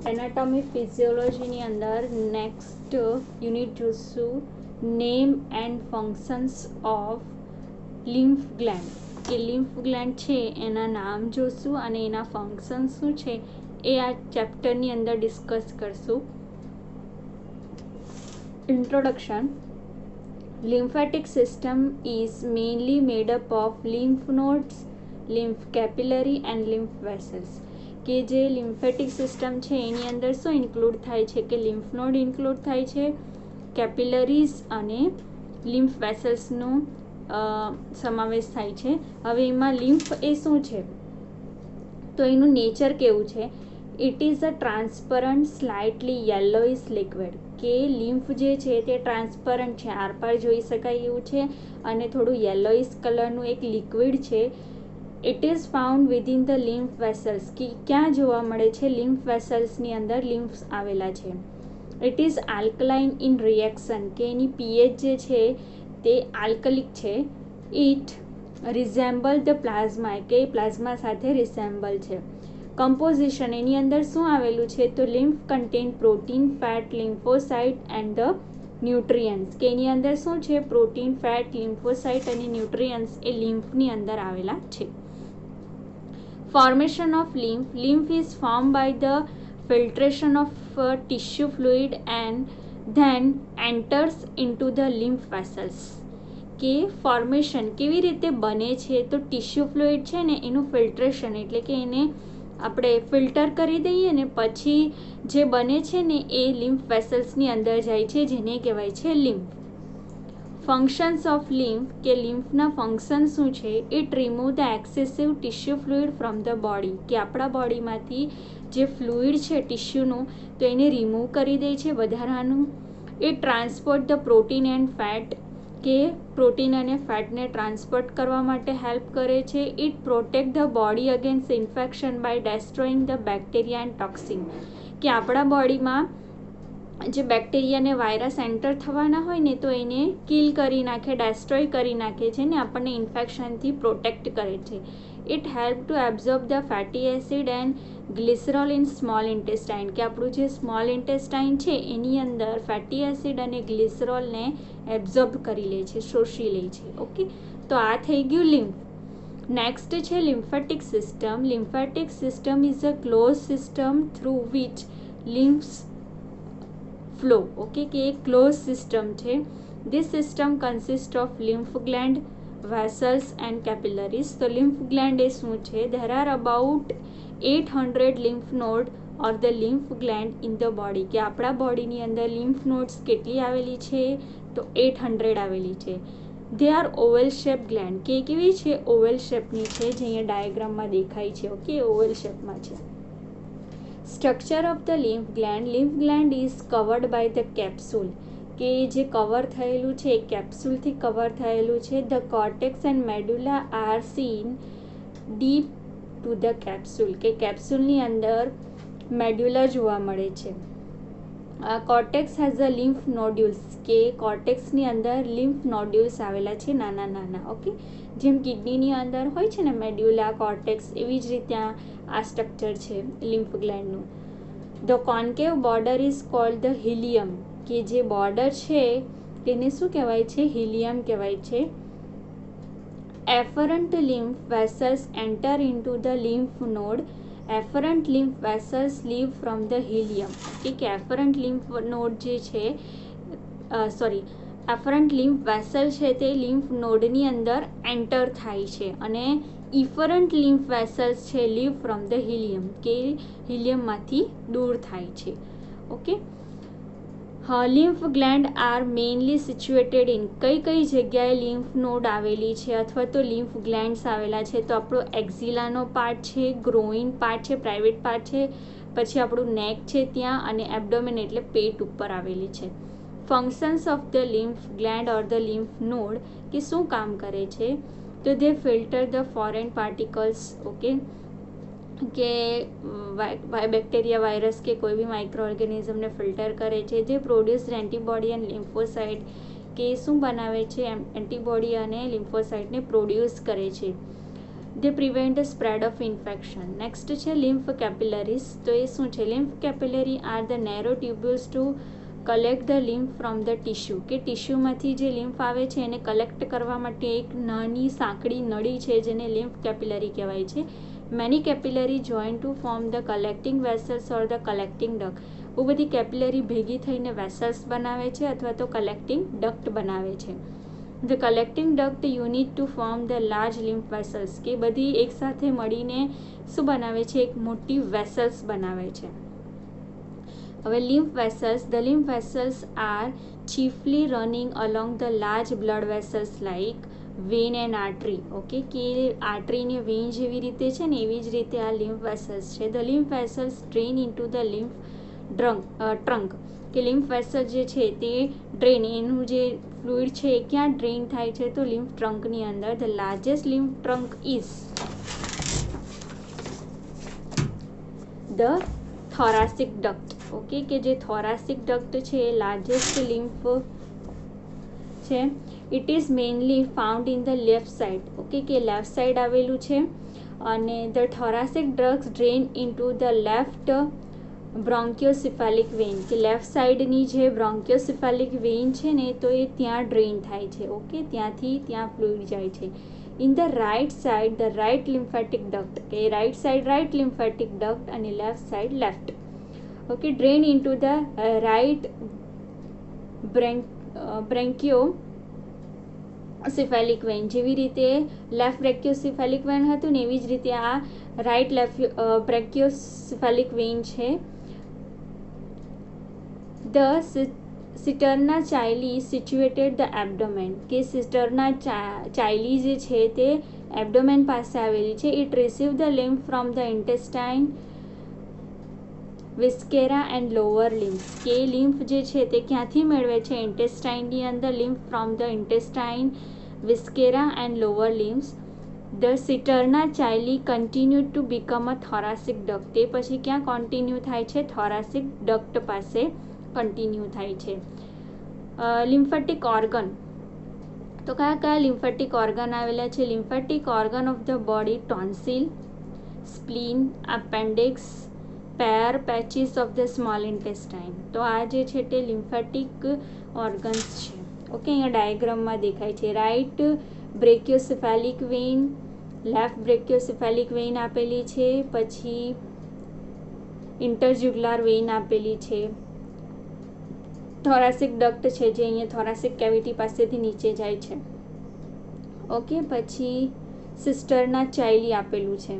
Anatomy ફિઝિયોલોજીની અંદર next unit જોશું name and functions of lymph gland. કે લિમ્ફ ગ્લેન્ડ છે એના નામ જોશું અને એના ફંક્શન શું છે એ આ ચેપ્ટરની અંદર ડિસ્કસ કરશું. Introduction. Lymphatic system is mainly made up of lymph nodes, lymph capillary and lymph vessels. કે જે લિમ્ફેટિક સિસ્ટમ છે એની અંદર શું ઇન્ક્લુડ થાય છે કે લિમ્ફ નોડ ઇન્ક્લુડ થાય છે, કેપિલરીઝ અને લિમ્ફ વેસલ્સનો સમાવેશ થાય છે. હવે એમાં લિમ્ફ એ શું છે તો એનું નેચર કેવું છે? It is a transparent slightly yellowish liquid. કે લિમ્ફ જે છે તે ટ્રાન્સપરન્ટ છે, આરપાર જોઈ શકાય એવું છે અને થોડું યેલોઇશ કલરનું એક લિક્વિડ છે. It is found within the lymph vessels. કે ક્યાં જોવા મળે છે? લિમ્ફ વેસલ્સની અંદર લિમ્ફ્સ આવેલા છે. It is alkaline in reaction. કે એની પીએચ જે છે તે આલ્કલિક છે. It resemble the plasma. કે પ્લાઝમા સાથે રિઝેમ્બલ છે. કમ્પોઝિશન એની અંદર શું આવેલું છે તો lymph contain protein, fat, lymphocyte and the nutrients. કે એની અંદર શું છે? પ્રોટીન, ફેટ, લિમ્ફોસાઇટ અને ન્યુટ્રિયન્ટ્સ એ લિમ્ફની અંદર આવેલા છે. Formation of lymph. Lymph is form by the filtration of tissue fluid and then enters into the lymph vessels. કે ફોર્મેશન કેવી રીતે બને છે તો ટિશ્યુ ફ્લુઇડ છે ને એનું ફિલ્ટ્રેશન એટલે કે એને આપણે ફિલ્ટર કરી દઈએ ને પછી જે બને છે ને એ લિમ્ફ વેસલ્સની અંદર જાય છે જેને કહેવાય છે લિમ્ફ. Functions of lymph. કે લિમ્ફના ફંક્શન શું છે? It remove the excessive tissue fluid from the body. કે આપણા બોડીમાંથી જે ફ્લુઇડ છે ટિશ્યુનું તો એને રિમૂવ કરી દે છે વધારાનું. It transport the protein and fat. કે પ્રોટીન અને ફેટને ટ્રાન્સપોર્ટ કરવા માટે હેલ્પ કરે છે. It protect the body against infection by destroying the bacteria and toxin. કે આપણા બોડીમાં જે બેક્ટેરિયા અને વાયરસ એન્ટર થવાના હોય ને તો એને કિલ કરી નાખે, ડેસ્ટ્રોય કરી નાખે છે ને આપણને ઇન્ફેક્શનથી પ્રોટેક્ટ કરે છે. It help to absorb the fatty acid and glycerol in small intestine. કે આપણું જે સ્મોલ ઇન્ટેસ્ટાઇન છે એની અંદર ફેટી એસિડ અને ગ્લિસરોલને એબ્ઝોર્બ કરી લે છે, શોષી લે છે. ઓકે, તો આ થઈ ગયું લિમ્ફ. નેક્સ્ટ છે lymphatic system. Lymphatic system is a close system through which lymphs flow. Okay, કે એક ક્લોઝ સિસ્ટમ છે. This system consist of lymph gland, vessels and capillaries. તો લિમ્ફ ગ્લેન્ડ એ શું છે? There are about 800 lymph node or the lymph gland in the body. કે આપણા બોડીની અંદર લિમ્ફ નોડ્સ કેટલી આવેલી છે તો 800 આવેલી છે. They are Oval shape gland. કે કેવી છે? ઓવલ શેપની છે જે અહીંયા ડાયાગ્રામમાં દેખાય છે. ઓકે, ઓવલ શેપમાં છે. Structure of the lymph gland. Lymph gland is covered by the capsule. કે જે કવર થયેલું છે એ કેપ્સ્યુલથી કવર થયેલું છે. The cortex and medulla are seen deep to the capsule. કે કેપ્સ્યુલની અંદર મેડ્યુલા જોવા મળે છે. Cortex has a lymph nodules. કે કોર્ટેક્સની અંદર લિમ્ફ નોડ્યુલ્સ આવેલા છે નાના નાના. ઓકે, જેમ કિડનીની અંદર હોય છે ને મેડ્યુલા, કોર્ટેક્સ, એવી જ રીતે આ સ્ટ્રક્ચર છે લિમ્ફ ગ્લેન્ડનું. The concave border is called the hilum. કે જે બોર્ડર છે તેને શું કહેવાય છે? હિલિયમ કહેવાય છે. Afferent lymph vessels enter into the lymph node. Afferent lymph vessels leave from the hilum. કે એફરન્ટ લિમ્ફ નોડ જે છે એફરન્ટ લિમ્ફ વેસલ છે તે લિમ્ફ નોડની અંદર એન્ટર થાય છે અને ઇફરન્ટ લિમ્ફ વેસલ્સ છે લીવ ફ્રોમ ધ હિલિયમ. કે હિલિયમમાંથી દૂર થાય છે. Okay, lymph gland are mainly situated in. કઈ કઈ જગ્યાએ લિમ્ફ નોડ આવેલી છે અથવા તો લિમ્ફ ગ્લેન્ડ્સ આવેલા છે તો આપણો એક્ઝિલાનો પાર્ટ છે, ગ્રોઇન પાર્ટ છે, પ્રાઇવેટ પાર્ટ છે, પછી આપણું નેક છે ત્યાં અને એબ્ડોમેન એટલે પેટ ઉપર આવેલી છે. Functions of the lymph gland or the lymph node. કે શું કામ કરે છે તો they filter the foreign particles. Okay, કે બેક્ટેરિયા, વાયરસ કે કોઈ બી માઇક્રો ઓર્ગેનિઝમને ફિલ્ટર કરે છે. જે પ્રોડ્યુસ એન્ટીબોડી એન્ડ લિમ્ફોસાઇટ. કે શું બનાવે છે? એન્ટીબોડી અને લિમ્ફોસાઇટને પ્રોડ્યુસ કરે છે. They prevent the spread of infection. Next છે લિમ્ફ કેપિલરીઝ. તો એ શું છે? Lymph capillary are the narrow tubules to collect the lymph from the tissue. કે ટીશ્યુમાંથી જે લિમ્ફ આવે છે એને કલેક્ટ કરવા માટે એક નાની સાંકડી નળી છે જેને લિમ્ફ કેપિલરી કહેવાય છે. Many capillary join to form the collecting vessels or the collecting duct. બહુ બધી કેપિલરી ભેગી થઈને વેસલ્સ બનાવે છે અથવા તો કલેક્ટિંગ ડક્ટ બનાવે છે. The collecting duct unite to form the large lymph vessels. કે બધી એકસાથે મળીને શું બનાવે છે? એક મોટી વેસલ્સ બનાવે છે. હવે lymph vessels. The lymph vessels are chiefly running along the large blood vessels like vein and artery. Okay, કે આર્ટરીને વેન જેવી રીતે છે ને એવી જ રીતે આ લિમ્ફ વેસલ્સ છે. The lymph vessels drain into the lymph trunk. કે લિમ્ફ વેસલ જે છે તે ડ્રેન, એનું જે ફ્લુઇડ છે એ ક્યાં ડ્રેન થાય છે? તો લિમ્ફ ટ્રંકની અંદર. The largest lymph trunk is the thoracic duct. Okay, કે જે થોરાસિક ડક્ટ છે એ લાર્જેસ્ટ લિમ્ફ છે. It is mainly found in the left side. Okay, કે લેફ્ટ સાઇડ આવેલું છે. અને the thoracic duct drain into the left brachiocephalic vein. કે લેફ્ટ સાઇડની જે બ્રોન્કિયોસિફેલિક વેઇન છે ને તો એ ત્યાં ડ્રેન થાય છે. ઓકે, ત્યાંથી ત્યાં ફ્લુઇડ જાય છે. In the right side the right lymphatic duct. કે right side right lymphatic duct અને left side left. Okay, drain into the right brachiocephalic vein. જેવી રીતે લેફ્ટ બ્રેન્કિયોસિફેલિક વેઇન હતું ને એવી જ રીતે આ રાઇટ બ્રેન્કિયોસિફેલિક વેઇન છે. The cisterna chyli situated the abdomen. કે સિટર્ના ચાઇલી જે છે તે એબ્ડોમેન પાસે આવેલી છે. It receive the lymph from the intestine, viscera and lower lymph. કે લિમ્ફ જે છે તે ક્યાંથી મેળવે છે? ઇન્ટેસ્ટાઇનની અંદર lymph from the intestine, viscera and lower lymphs. The cisterna chyli continue to become a thoracic duct. તે પછી ક્યાં કન્ટિન્યુ થાય છે? થોરાસિક ડક્ટ પાસે કન્ટિન્યુ થાય છે. Lymphatic organ. તો કયા કયા લિમ્ફેટિક ઓર્ગન આવેલા છે? Lymphatic organ of the body tonsil, spleen, appendix, Peyer, patches of the small intestine. તો આ જે છે તે લિમ્ફેટિક ઓર્ગન્સ છે. ઓકે, અહીંયા ડાયાગ્રામમાં દેખાય છે. રાઇટ બ્રેકિયોસિફેલિક વેઇન, લેફ્ટ બ્રેકિયોસિફેલિક વેઇન આપેલી છે. પછી ઇન્ટરજ્યુગુલાર વેઇન આપેલી છે. થોરાસિક ડક્ટ છે જે અહીંયા થોરાસિક કેવિટી પાસેથી નીચે જાય છે. ઓકે, પછી સિસ્ટરના ચાઇલી આપેલું છે.